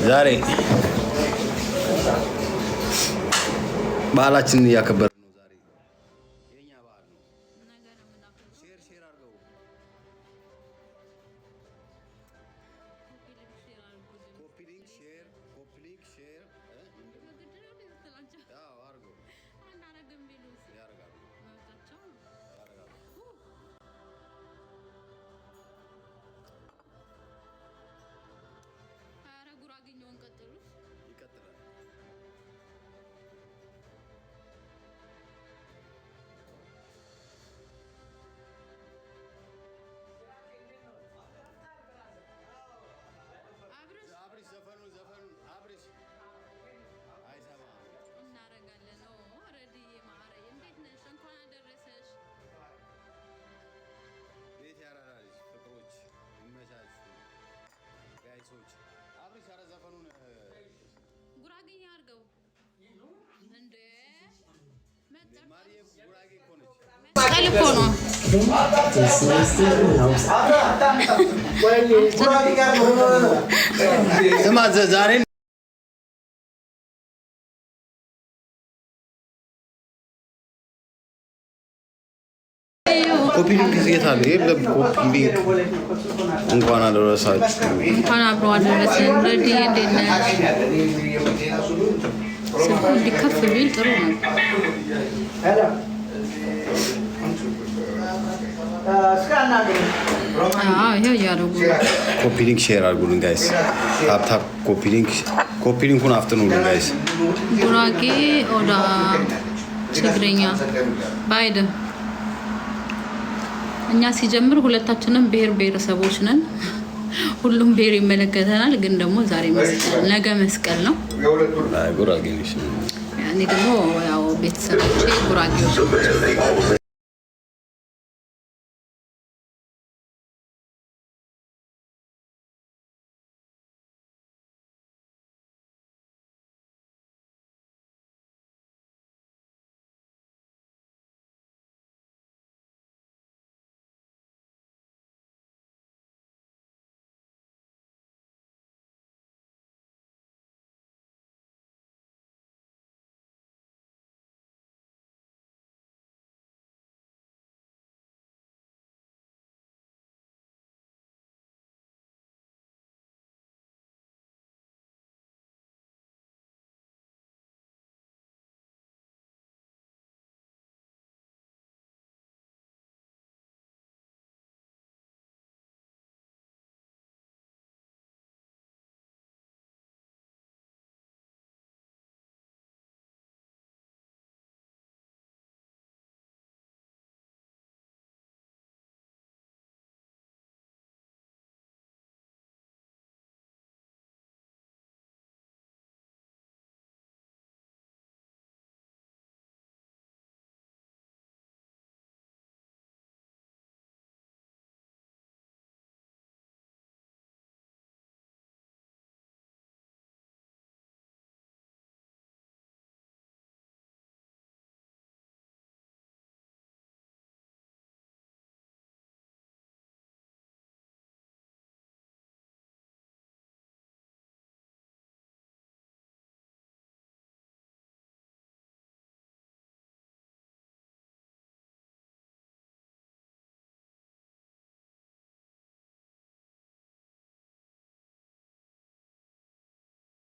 ዛሬ ባህላችንን እያከበርን ነው። ዛሬ የኛ ባህል ነው። ሼር አድርገው። ኮፒ ሊንክ ሼር ያው አድርገው ያደርጋሉ። ይቀጥላል። አብሪሽ ዘፈኑን አብሪሽ አይሰማም። እናረጋለን ነው ኦሬዲ ማረይ እንዴት ነሽ? እንኳን አደረሰሽ። ቤት ያራራል። ፍቅሮች ይመቻቹ ጋይሶች። አብሪሽ ኧረ ዘፈኑን ጉራጌኛ አድርገው እንዴ ማርዬ ጉራጌ እኮ ነች። መስቀል እኮ ነው። ስማ ዛሬ ኮፒ ሊንክ የት አለ? የለም ኮፒ ሊንክ። እንኳን አደረሳችሁ። እንኳን አብሮ አደረሰን። ረዲ እንዴት ነሽ? ስልኩ እንዲከፍ ቢል ጥሩ ነው። ይኸው እያደረጉ ኮፒ ሊንክ ሼር አድርጉልን ጋይስ። ታፕ ኮፒ ሊንኩን አፍጥኑልን ጋይስ። ጉራጌ ኦዳ ትግረኛ ባይደ እኛ ሲጀምር ሁለታችንም ብሔር ብሔረሰቦች ነን። ሁሉም ብሔር ይመለከተናል። ግን ደግሞ ዛሬ መስቀል ነገ መስቀል ነው። ጉራጌ ነሽ? እኔ ደግሞ ያው ቤተሰቦቼ ጉራጌዎች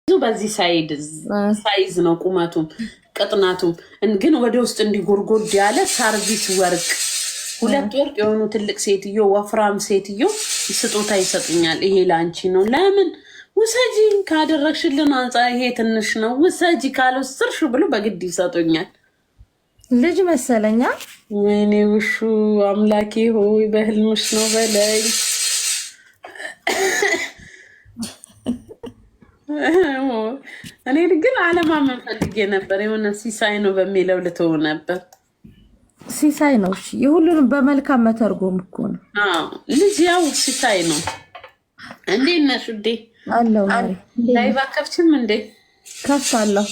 ናቸው። በዚህ ሳይዝ ነው ቁመቱም ቅጥናቱም ግን ወደ ውስጥ እንዲጎርጎድ ያለ ሰርቪስ ወርቅ ሁለት ወርቅ የሆኑ ትልቅ ሴትዮ ወፍራም ሴትዮ ስጦታ ይሰጡኛል። ይሄ ላንቺ ነው። ለምን ውሰጂ ካደረግሽልን አንፃር ይሄ ትንሽ ነው ውሰጂ ካልወሰድሽ ብሎ በግድ ይሰጡኛል። ልጅ መሰለኛ። ወይኔ ውሹ አምላኬ ሆይ በህልምሽ ነው በለኝ። እኔ ግን አለማመን ፈልጌ ነበር። የሆነ ሲሳይ ነው በሚለው ልተው ነበር። ሲሳይ ነው። እሺ የሁሉንም በመልካም መተርጎም እኮ ነው። ልጅ ያው ሲሳይ ነው። እንዴት ነሽ ውዴ? አለው ላይቭ አከፍችም እንዴ? ከፍታለሁ።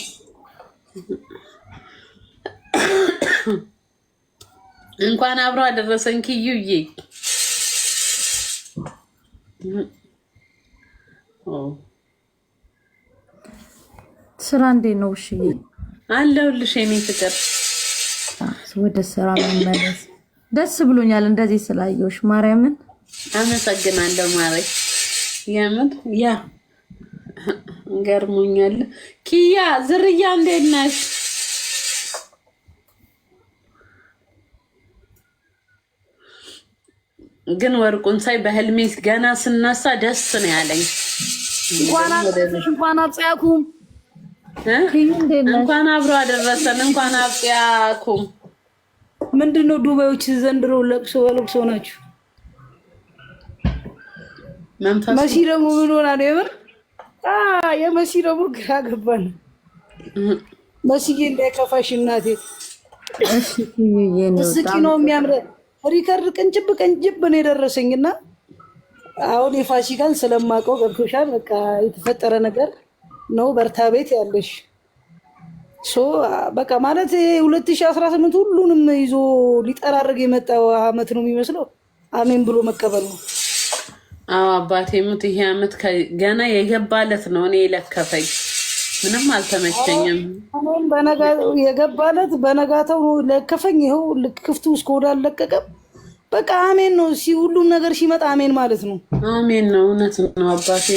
እንኳን አብሮ አደረሰን ኪዩዬ። ስራ እንዴት ነው? እሺ አለሁልሽ የኔ ፍቅር። ወደ ስራ መመለስ ደስ ብሎኛል እንደዚህ ስላየሁሽ። ማርያምን አመሰግናለሁ ማሬ። የምን ያ ገርሞኛል። ኪያ ዝርያ እንዴት ነሽ? ግን ወርቁን ሳይ በህልሜ ገና ስነሳ ደስ ነው ያለኝ። እንኳን አጽያኩም እንኳን አብሮ አደረሰን። እንኳን አጽያኩም። ምንድነው ዱባዮች ዘንድሮ ለቅሶ በለቅሶ ናቸው። መሲ ደግሞ ምን ሆና ነው የምር? የመሲ ደግሞ ግራ ገባን። መስዬ እንዳይከፋሽ እናቴ። እስኪ ነው የሚያምር ሪከርድ ቅንጭብ ነው የደረሰኝና አሁን የፋሲካን ስለማውቀው ገብቶሻል። በቃ የተፈጠረ ነገር ነው። በርታ ቤት ያለሽ በቃ ማለት 2018 ሁሉንም ይዞ ሊጠራርግ የመጣው አመት ነው የሚመስለው። አሜን ብሎ መቀበል ነው። አዎ አባቴ ሙት ይሄ አመት ገና የገባለት ነው። እኔ ለከፈኝ ምንም አልተመቸኝም። አሜን የገባለት በነጋታው ለከፈኝ። ይኸው ክፍቱ እስከወዳ አልለቀቀም። በቃ አሜን ነው። ሁሉም ነገር ሲመጣ አሜን ማለት ነው። አሜን ነው። እውነት ነው አባቴ።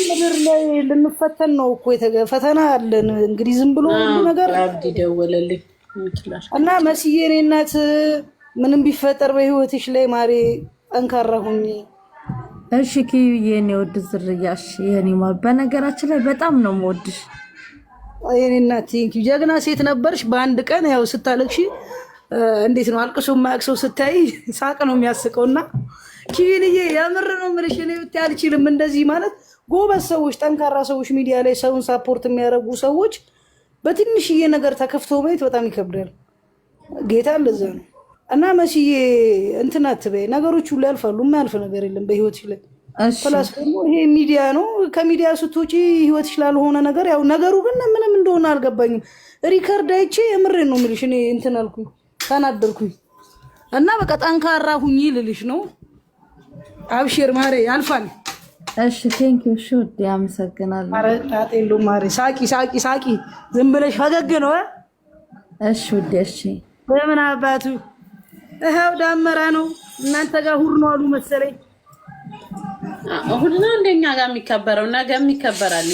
ምድር ላይ ልንፈተን ነው እኮ ፈተና አለን። እንግዲህ ዝም ብሎ ሁሉ ነገር አብዲ ደወለልኝ እና መስዬ እኔ እናት ምንም ቢፈጠር በህይወትሽ ላይ ማሬ ጠንካራ ሁኚ። እሺ ኪዩ የኔ ወድ ዝርያሽ የኔ ማር በነገራችን ላይ በጣም ነው የምወድሽ። የኔ እናት ጀግና ሴት ነበርሽ። በአንድ ቀን ያው ስታለቅሺ እንዴት ነው አልቅሶ የማያቅሰው ስታይ ሳቅ ነው የሚያስቀውና ኪዩንዬ የምር ነው የምልሽ። እኔ ብታይ አልችልም እንደዚህ ማለት ጎበዝ ሰዎች፣ ጠንካራ ሰዎች፣ ሚዲያ ላይ ሰውን ሳፖርት የሚያደርጉ ሰዎች በትንሽዬ ነገር ተከፍተው ማየት በጣም ይከብዳል። ጌታ እንደዛ ነው። እና መስዬ እንትን አትበይ፣ ነገሮች ሁሉ ያልፋሉ። የማያልፍ ነገር የለም በህይወትሽ ላይ። ፕላስ ደግሞ ይሄ ሚዲያ ነው። ከሚዲያ ስትወጪ ህይወትሽ ላልሆነ ነገር ያው ነገሩ ግን ምንም እንደሆነ አልገባኝም። ሪከርድ አይቼ የምሬን ነው የምልሽ። እኔ እንትን አልኩኝ ተናደርኩኝ እና በቃ ጠንካራ ሁኚ ልልሽ ነው። አብሽር ማሬ ያልፋል። እሺ ቴንክ ዩ እሺ ውዴ አመሰግናለሁ። ማሬ ታጤሉ ማሬ ሳቂ ዝም ብለሽ ፈገግ ነው። እሺ ውዴ እሺ በምን አባቱ ይኸው ዳመራ ነው እናንተ ጋር ሁር ነው አሉ መሰለኝ። እሁድ ነው እንደኛ ጋር የሚከበረው፣ ነገም ይከበራል።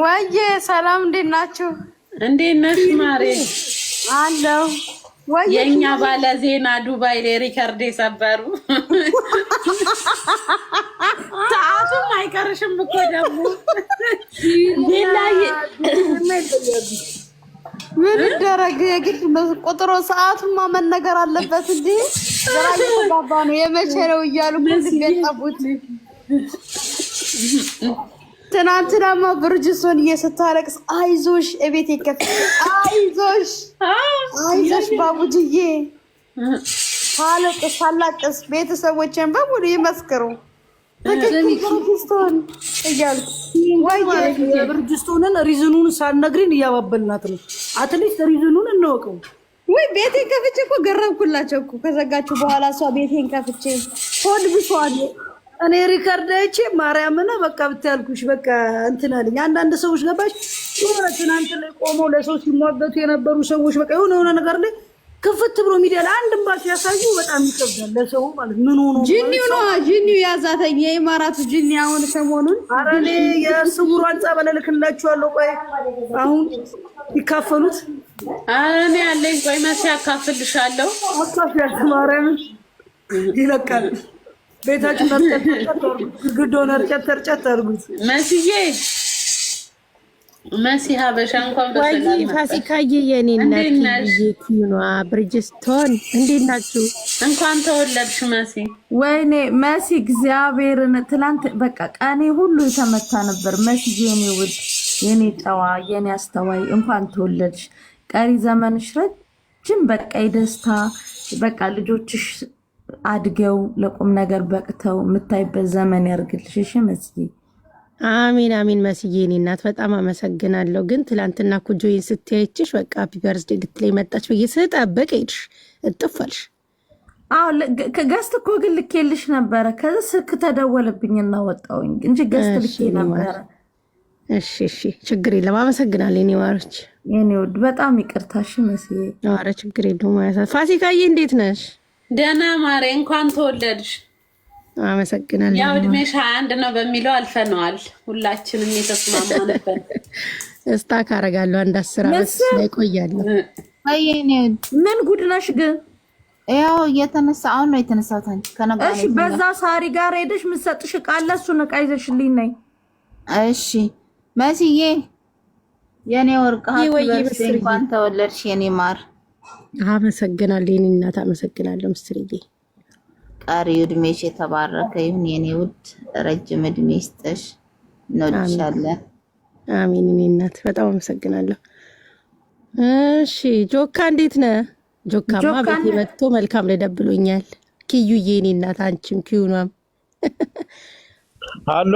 ወይዬ ሰላም እንዴት ናችሁ? እንዴት ነሽ ማሬ? አለው የኛ ባለ ዜና ዱባይ ላይ ሪከርድ የሰበሩ ሰዓቱም አይቀርሽም እኮ ደግሞ ምን ይደረግ የግድ ቁጥሩ ሰዓቱን ማመን ነገር አለበት እንጂ ዘራ እየተጋባ ነው የመቼ ነው እያሉ ገጠቡት። ትናንትናማ ብርጅስቶን እየስታለቅስ አይዞሽ እቤት ይከፍል አይዞሽ ባቡጅዬ ሳላቅስ ቤተሰቦችን በሙሉ ይመስክሩ ብርጅስቶን እያሉ የብርጅስቶንን ሪዝኑን ሳልነግሪን እያባበልናት ነው። አትሊስት ሪዝኑን እንወቀው። ወይ ቤቴን ከፍቼ እኮ ገረብኩላቸው እኮ ከዘጋችሁ በኋላ እሷ ቤቴን ከፍቼ ሆድ ብሷል። እኔ ሪከርድ አይቼ ማርያምን በቃ ብታልኩሽ በቃ እንትን አለኝ። አንዳንድ ሰዎች ገባሽ የሆነ ትናንት ላይ ቆመው ለሰው ሲሟገቱ የነበሩ ሰዎች በቃ የሆነ ነገር ላይ ክፍት ብሎ ሚዲያ ላይ አንድ እንባ ሲያሳዩ በጣም ይከብዳል ለሰው ማለት ምን ሆኖ ጂኒው ነው ጂኒው ያዛተኝ የኢማራቱ ጂኒ አሁን ሰሞኑን አረኔ የስውሯን ጸበል እልክላችኋለሁ። ቆይ አሁን ይካፈሉት እኔ ያለኝ ቆይ መሲ ያካፍልሻለሁ። አካፍያት ማርያምን ይለቃል። ቤታችን ግዶን እርጨት አድርጉት። መስዬ መሲ ሀበሻ እንኳን በሰላም ፋሲካዬ የኔ እናት ኪዩኗ ብርጅስቶን እንዴት ናችሁ? እንኳን ተወለድሽ መሲ። ወይኔ መሲ እግዚአብሔርን ትላንት በቃ ቀኔ ሁሉ የተመታ ነበር። መሲ የኔ ውድ የኔ ጨዋ የኔ አስተዋይ እንኳን ተወለድሽ። ቀሪ ዘመንሽ ረጅም በቃ የደስታ በቃ ልጆችሽ አድገው ለቁም ነገር በቅተው የምታይበት ዘመን ያርግልሽ። እሺ መስዬ። አሚን አሚን መስዬ የኔ እናት በጣም አመሰግናለሁ። ግን ትላንትና ኩጆይን ስትያይችሽ በቃ ሃፒ በርዝዴ ልትለኝ መጣች ብዬ ስጠብቅ ሄድሽ እጥፋልሽ። አዎ ገስት እኮ ግን ልኬልሽ ነበረ። ከዛ ስልክ ተደወለብኝና ወጣሁኝ እንጂ ገስት ልኬ ነበረ። እሺ እሺ፣ ችግር የለም። አመሰግናለሁ የኔ ማሮች፣ የኔ ውድ በጣም ይቅርታሽ መስዬ። ኧረ ችግር የለውም። ፋሲካዬ እንዴት ነሽ? ደህና ማሬ፣ እንኳን ተወለድሽ። አመሰግናለሁ። ያው እድሜሽ 21 ነው በሚለው አልፈነዋል። ሁላችንም የተስማማንበት እስታ ካረጋለሁ አንድ 10 ዓመት ላይ ቆያለሁ። ወይኔ ምን ጉድ ነሽ ግን? ያው እየተነሳ አሁን ነው የተነሳሁት። አንቺ ከነገር እሺ፣ በዛ ሳሪ ጋር ሄደሽ ምሰጥሽ ቃል እሱን ዕቃ ይዘሽልኝ ነይ። እሺ መስዬ የኔ ወርቅ ሀብት እንኳን ተወለድሽ የኔ ማር። አመሰግናለሁ የኔ እናት፣ አመሰግናለሁ ምስርዬ። ቀሪው እድሜሽ የተባረከ ይሁን የኔ ውድ፣ ረጅም እድሜ ይስጥሽ። እንወድሻለን። አሚን የኔ እናት፣ በጣም አመሰግናለሁ። እሺ ጆካ እንዴት ነህ? ጆካማ ቤቴ መጥቶ መልካም ለደብሎኛል። ኪዩዬ የኔ እናት፣ አንቺም ኪዩኗም አሎ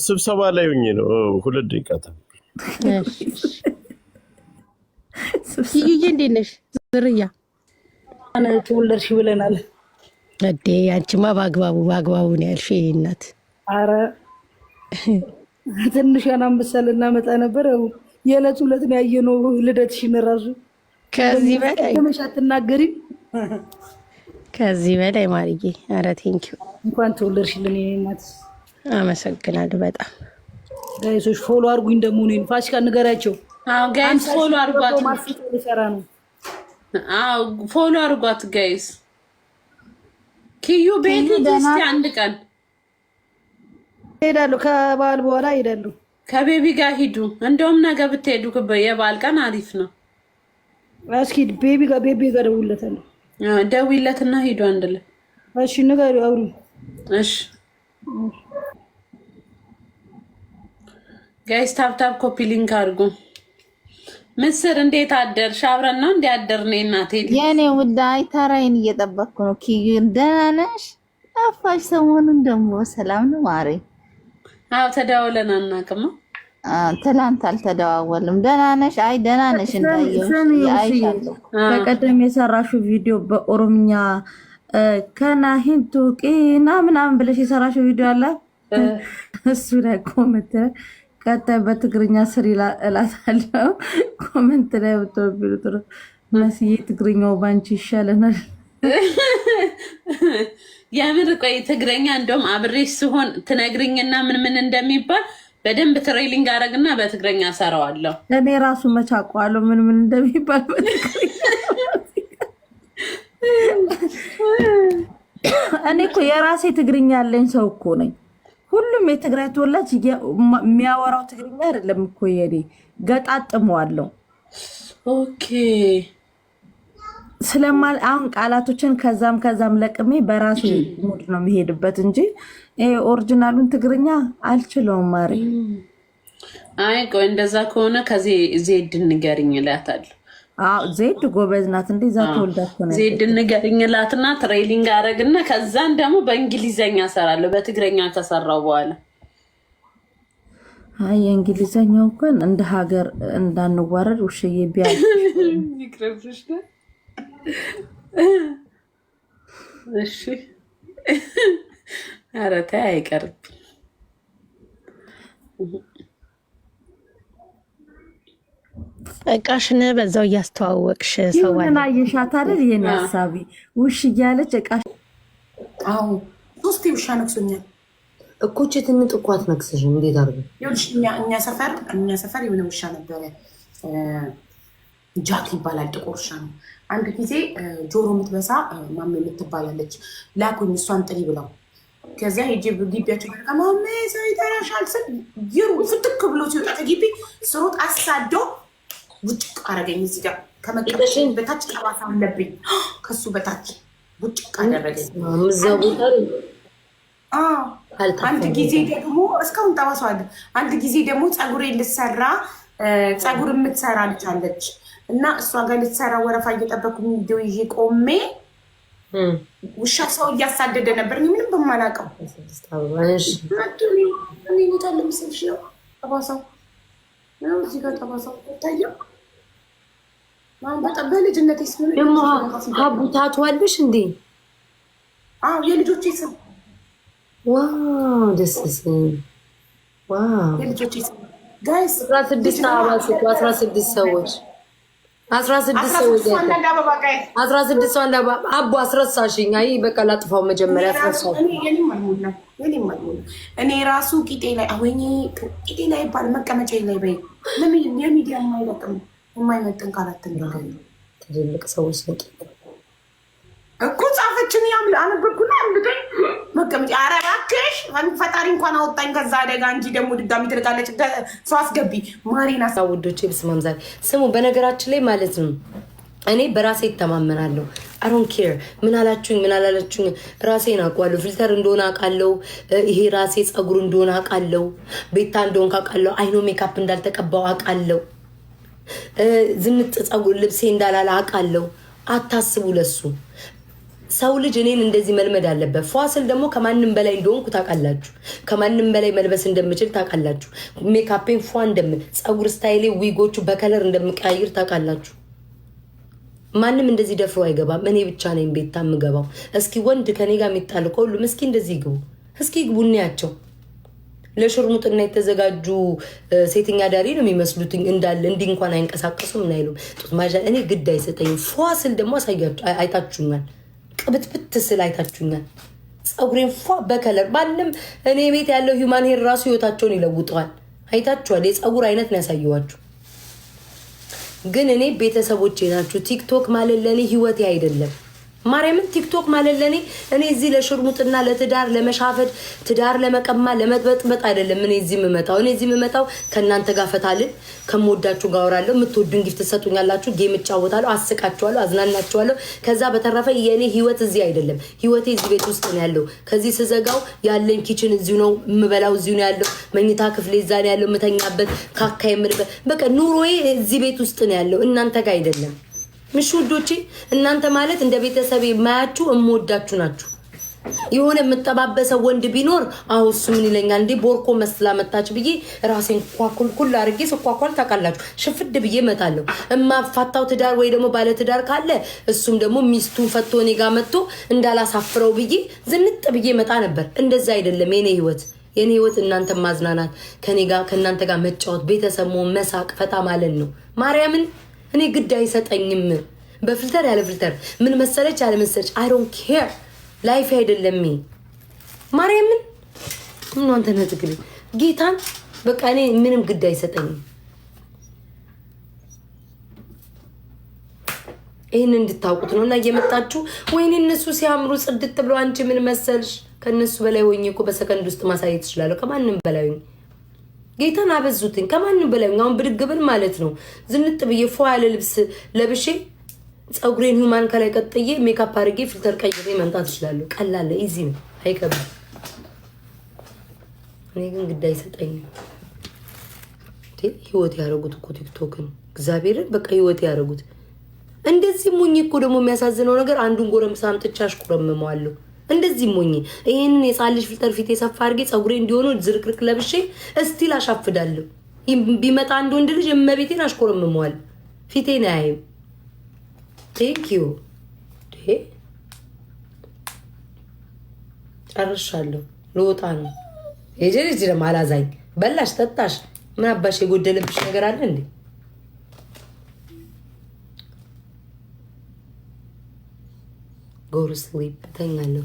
ስብሰባ ላይ ሆኜ ነው። 2 ደቂቃ ኪዩዬ እንዴት ነሽ? ዝርያ ተወለድሽ ብለናል እዴ። አንቺማ በአግባቡ ነው ያልሽ የኔ እናት። አረ ትንሿን አንበሳ ልናመጣ ነበር። የዕለት ነው ያየነው ልደትሽን እራሱ። ከዚህ በላይ አትናገሪም። ከዚህ በላይ ማርዬ፣ አረ ቴንኪው። እንኳን ተወለድሽልን የኔ እናት። አመሰግናለሁ በጣም። ጋይሶች ፎሎ አድርጉኝ። ደግሞ እኔን ፋሲካ ንገራቸው። አዎ ጋይስ ፎሎ አድርጓት። ሊሰራ ነው። አዎ ፎሎ አድርጓት ጋይስ። ኪዩ ቤት እስቲ አንድ ቀን ሄዳለሁ። ከበዓል በኋላ ሄዳለሁ። ከቤቢ ጋር ሂዱ። እንደውም ነገ ብትሄዱ የበዓል ቀን አሪፍ ነው። እስኪ ቤቢ ጋር ደውለታለሁ። ደውይለትና ሂዱ አንድ ላይ። እሺ ንገሪው አውሪ። እሺ ጋይስ ታፕታፕ ኮፒ ሊንክ አድርጉ። ምስር እንዴት አደርሽ? አብረን ነው እንዲያደርኔ እናቴ የኔ ውድ። አይ ተራዬን እየጠበቅኩ ነው። ኪዩ ደህና ነሽ? ጠፋሽ ሰሞኑን። ደግሞ ሰላም ነው ማሬ? አዎ ተደዋውለን አናውቅም። ትላንት አልተደዋወልም። ደህና ነሽ? አይ ደህና ነሽ እንዳየሁሽ አይሻለሁ። በቀደም የሰራሽው ቪዲዮ በኦሮምኛ ከናሂንቱ ቂና ምናምን ብለሽ የሰራሽው ቪዲዮ አለ። እሱ ላይ ኮመንት ቀጣይ በትግርኛ ስሪ እላታለሁ። ኮመንት ላይ ወጥቶብኝ ጥሩ መስዬ ትግርኛው ባንቺ ይሻለናል። የምር ቆይ ትግረኛ እንደውም አብሬሽ ሲሆን ትነግሪኝና ምን እንደሚባል በደንብ ትሬሊንግ አረግና በትግረኛ ሰራዋለሁ። እኔ ራሱ መቻቋለሁ ምን እንደሚባል በትግረኛ። እኔ እኮ የራሴ ትግርኛ ያለኝ ሰው እኮ ነኝ። ሁሉም የትግራይ ተወላጅ የሚያወራው ትግርኛ አይደለም እኮ የኔ ገጣጥመዋለሁ። ኦኬ ስለማል አሁን ቃላቶችን ከዛም ለቅሜ በራሴ ሙድ ነው የሚሄድበት እንጂ ኦሪጂናሉን ትግርኛ አልችለውም ማሪ። አይ ቆይ እንደዛ ከሆነ ከዚህ ዜድ ንገሪኝ እላታለሁ። ዜድ ጎበዝ ናት። እንዴ ዛ ተወልዳት ነው። ዜድ ንገሪኝ እላትና ትሬሊንግ አረግና ከዛን ደግሞ በእንግሊዘኛ ሰራለሁ በትግረኛ ከሰራው በኋላ። አይ የእንግሊዘኛው እንኳን እንደ ሀገር እንዳንዋረድ ውሽዬ ቢያል ይቅርብሽ ነው። እሺ ኧረ ተይ አይቀርም። እቃሽን በዛው እያስተዋወቅሽ ሰው ይሁንና የሻት አይደል የኔ ሐሳቢ ውሽ እያለች እቃሽ። አዎ 3 ውሻ ነክሶኛል እኮ። ቼትን ጥቋት ነክሰሽ እንዴት አድርገ ይኸውልሽ። እኛ ሰፈር የሆነ ውሻ ነበረ። ጃክ ይባላል። ጥቁር ውሻ ነው። አንድ ጊዜ ጆሮ የምትበሳ ማሜ የምትባላለች ላኩኝ እሷን ጥሪ ብለው። ከዚያ ሄጄ ግቢያቸው ጋር ማሜ ሰው ይጠራሻል ስል ፍትክ ብሎ ሲወጣ ከግቢ ስሮጥ አሳዶ ቡጭቅ አረገኝ። እዚህ ጋር ከመቀበል በታች ጠባሳ አለብኝ። ከሱ በታች ቡጭቅ አደረገኝ። አንድ ጊዜ ደግሞ እስካሁን ጠባሳ አለ። አንድ ጊዜ ደግሞ ፀጉሬን ልሰራ ፀጉር የምትሰራ ልጅ አለች እና እሷ ጋር ልትሰራ ወረፋ እየጠበኩ ቪዲዮ ይዤ ቆሜ ውሻ ሰው እያሳደደ ነበር። ምንም በማላውቀው ታለ ምስልሽ ነው ጠባሳው ነው እዚህ ጋር ጠባሳው ታየው። በጣም በልጅነት ደግሞ ሀቡ ታቷልሽ እንዴ? አዎ የልጆቼ ስም ዋው ደስ ሲል ዋው የልጆቼ ስም ጋይስ 16 አባላት 16 ሰዎች 16 ሰዎች 16 ሰው እንደ አቦ አስረሳሽኝ። አይ በቃ ላጥፋው መጀመሪያ አስረሳሽኝ። እኔ ራሱ ቂጤ ላይ አወኝ ቂጤ ላይ ባል መቀመጫ ላይ በይ ለምን የሚዲያ የማይመጥን ቃላት ተናገሩ። ትልልቅ ሰዎች ነው እኮ ጻፈችን ያምል አነበብኩና አምልጠኝ መቀመጫ ኧረ እባክሽ ፈጣሪ እንኳን አወጣኝ ከዛ አደጋ እንጂ ደግሞ ድጋሚ ትልቃለች። ሰው አስገቢ ማሪና ውዶቼ ብስማም ዛሬ ስሙ። በነገራችን ላይ ማለት ነው እኔ በራሴ እተማመናለሁ። አይ ዶንት ኬር ምን አላችሁኝ ምን አላላችሁኝ ራሴን አውቃለሁ። ፊልተር እንደሆነ አውቃለሁ። ይሄ ራሴ ጸጉር እንደሆነ አውቃለሁ። ቤታ እንደሆነ አውቃለሁ። አይኖ ሜካፕ እንዳልተቀባው አውቃለሁ። ዝንጥ ጸጉር ልብሴ እንዳላላ አውቃለሁ። አታስቡ ለሱ። ሰው ልጅ እኔን እንደዚህ መልመድ አለበት። ፏስል ደግሞ ከማንም በላይ እንደሆንኩ ታውቃላችሁ። ከማንም በላይ መልበስ እንደምችል ታውቃላችሁ። ሜካፔን ፏ እንደምን ጸጉር ስታይሌ ዊጎቹ በከለር እንደምቀያይር ታውቃላችሁ። ማንም እንደዚህ ደፍሮ አይገባም። እኔ ብቻ ነኝ ቤታ የምገባው። እስኪ ወንድ ከኔ ጋር የሚጣል ከሁሉም እስኪ እንደዚህ ይግቡ። እስኪ ይግቡ እናያቸው። ለሽርሙጥና የተዘጋጁ ሴተኛ ዳሪ ነው የሚመስሉት እንዳለ እንዲህ እንኳን አይንቀሳቀሱም እና አይሉም ጡት ማጃ። እኔ ግድ አይሰጠኝም። ፏስል ደግሞ አይታችሁኛል። ቅብትብት ስል አይታችሁኛል። ጸጉሬን ፏ በከለር ማንም እኔ ቤት ያለው ሂውማን ሄር ራሱ ህይወታቸውን ይለውጠዋል። አይታችኋል። የጸጉር አይነት ነው ያሳየዋችሁ። ግን እኔ ቤተሰቦቼ ናችሁ። ቲክቶክ ማለት ለኔ ህይወቴ አይደለም። ማርያምን ቲክቶክ ማለት ለኔ እኔ እዚህ ለሽርሙጥና ለትዳር ለመሻፈድ ትዳር ለመቀማ ለመጥበጥበጥ አይደለም። እኔ እዚህ የምመጣው ከእናንተ ጋር ፈታልን ከምወዳችሁ ጋር አወራለሁ። የምትወዱን ጊፍት ትሰጡኛላችሁ። ጌም እጫወታለሁ፣ አስቃችኋለሁ፣ አዝናናችኋለሁ። ከዛ በተረፈ የኔ ህይወት እዚህ አይደለም። ህይወቴ እዚህ ቤት ውስጥ ነው ያለው። ከዚህ ስዘጋው ያለኝ ኪችን እዚሁ ነው፣ የምበላው እዚሁ ነው ያለው። መኝታ ክፍሌ እዛ ነው ያለው፣ የምተኛበት ካካ የምልበት በቃ ኑሮዬ እዚህ ቤት ውስጥ ነው ያለው፣ እናንተ ጋር አይደለም። ምሽ ውዶቼ እናንተ ማለት እንደ ቤተሰብ የማያችሁ እምወዳችሁ ናችሁ። የሆነ የምጠባበሰው ወንድ ቢኖር አሁን እሱ ምን ይለኛል እንዴ ቦርኮ መስላ መጣች ብዬ ራሴን ኳኩልኩል አድርጌ ስኳኳል ታውቃላችሁ። ሽፍድ ብዬ እመጣለሁ። እማፋታው ትዳር ወይ ደግሞ ባለ ትዳር ካለ እሱም ደግሞ ሚስቱን ፈቶ እኔ ጋር መጥቶ እንዳላሳፍረው ብዬ ዝንጥ ብዬ መጣ ነበር። እንደዛ አይደለም የኔ ህይወት። የኔ ህይወት እናንተ ማዝናናት ከኔ ጋር ከእናንተ ጋር መጫወት ቤተሰብ መሳቅ ፈታ ማለት ነው። ማርያምን እኔ ግድ አይሰጠኝም። በፊልተር ያለ ፊልተር ምን መሰለች ያለ መሰለች አይ ዶንት ኬር ላይፍ አይደለም። ማርያምን ምን አንተ ነጥግል ጌታን በቃ እኔ ምንም ግድ አይሰጠኝም። ይሄን እንድታውቁት ነውና እየመጣችሁ ወይኔ እነሱ ሲያምሩ ጽድት ብለው አንቺ ምን መሰልሽ ከነሱ በላይ ሆኜ እኮ በሰከንድ ውስጥ ማሳየት እችላለሁ። ከማንም በላይ ጌታን አበዙትኝ። ከማንም በላይ አሁን ብድግብል ማለት ነው። ዝንጥ ብዬ ፏ ያለ ልብስ ለብሼ ጸጉሬን ሁማን ከላይ ቀጥዬ ሜካፕ አድርጌ ፊልተር ቀይሬ መምጣት እችላለሁ። ቀላል ኢዚ ነው፣ አይከብድም። እኔ ግን ግድ አይሰጠኝም። ህይወት ያደረጉት እኮ ቲክቶክን እግዚአብሔርን በቃ ህይወት ያደረጉት። እንደዚህ ሞኝ እኮ ደግሞ የሚያሳዝነው ነገር አንዱን ጎረምሳ አምጥቼ አሽኩረምመዋለሁ። እንደዚህ ሞኝ ይሄንን የጻልሽ ፊልተር ፊት የሰፋ አድርጌ ጸጉሬ እንዲሆኑ ዝርክርክ ለብሼ እስቲል አሻፍዳለሁ። ቢመጣ አንድ ወንድ ልጅ እመቤቴን አሽኮረምመዋል። ፊቴን አያይም። ቴንክ ዩ ጨርሻለሁ። ልወጣ ነው። የጀልጅ ደግሞ አላዛኝ በላሽ ጠጣሽ ምን አባሽ የጎደለብሽ ነገር አለ እንዴ? ጎር ስሊፕ ተኛለሁ።